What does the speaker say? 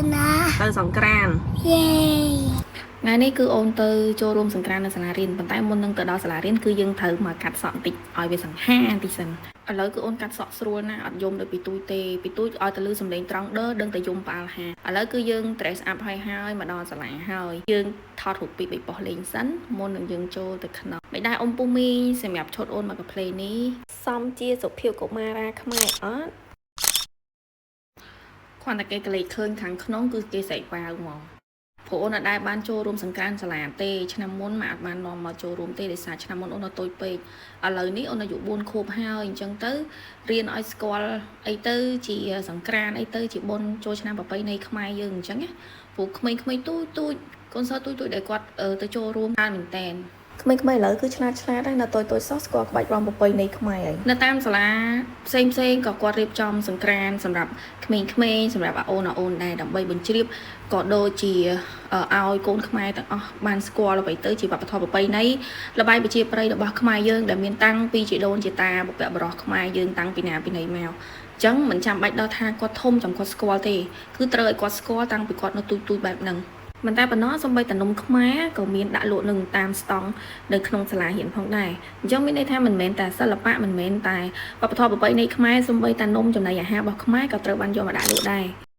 Tới sòng Cran ថ្ងៃនេះគឺអូនទៅចូលរួមសង្ក្រាន្តនៅសាលារៀនប៉ុន្តែមុននឹងទៅដល់សាលារៀនគឺយើងត្រូវមកកាត់សក់បន្តិចឲ្យវាសង្ហាតិចសិនឥឡូវគឺអូនកាត់សក់ស្រួលណាស់អត់យំដូចពីទូចទេពីទូចឲ្យទៅលឺសំឡេងត្រង់ដឺដឹងតែយំផ្អើលហាឥឡូវគឺយើង dress up ហើយមកដល់សាលាហើយយើងថតរូបពីបិបោះលេងសិនមុននឹងយើងចូលទៅក្នុងមិនដែរអ៊ំពូមីសម្រាប់ឈុតអូនមកកាផ្លេនេះសំជាសុភាវកុមារាខ្មែរអត់គ្រាន់តែគេកលេចឃើញខាងក្នុងគឺគេស្រែកវ៉ាវមកព្រោះអូនអត់ដែលបានចូលរួមសង្ក្រាន្តសាលាទេឆ្នាំមុនមកអត់បាននាំមកចូលរួមទេដោយសារឆ្នាំមុនអូននៅតូចពេកឥឡូវនេះអូនអាយុ4ខួបហើយអញ្ចឹងទៅរៀនឲ្យស្គាល់អីទៅជាសង្ក្រាន្តអីទៅជាបុណ្យចូលឆ្នាំប្រពៃណីខ្មែរយើងអញ្ចឹងណាព្រោះក្មេងៗទូចកូនសិស្សទូចដែលគាត់ទៅចូលរួមបានមែនតែនក្មេងៗឥឡូវគឺឆ្លាតហើយនៅតូចសោះស្គាល់ក្បាច់រាំប្រពៃណីខ្មែរហើយនៅតាមសាលាផ្សេងក៏គាត់រៀបចំសង្ក្រាន្តសម្រាប់ក្មេងៗសម្រាប់អូនដែរដើម្បីបញ្ជ្រាបក៏ដូចជាឲ្យកូនខ្មែរទាំងអស់បានស្គាល់អ្វីទៅជាវប្បធម៌ប្រពៃណីល្បែងប្រជាប្រិយរបស់ខ្មែរយើងដែលមានតាំងពីជីដូនជាតាបុព្វបុរសខ្មែរយើងតាំងពីណាពីណីមកអញ្ចឹងមិនចាំបាច់ដល់ថាគាត់ធំចាំគាត់ស្គាល់ទេគឺត្រូវឲ្យគាត់ស្គាល់តាំងពីគាត់នៅទូចបែបហ្នឹងមិនតែប៉ុណ្ណោះសូម្បីតែនំខ្មែរក៏មានដាក់លក់នឹងតាមស្តង់នៅក្នុងសាលារៀនផងដែរអញ្ចឹងមានន័យថាមិនមែនតែសិល្បៈមិនមែនតែវប្បធម៌ប្រពៃណីខ្មែរសូម្បីតែនំចំណីអាហាររបស់ខ្មែរក៏ត្រូវបានយកមកដាក់លក់ដែរ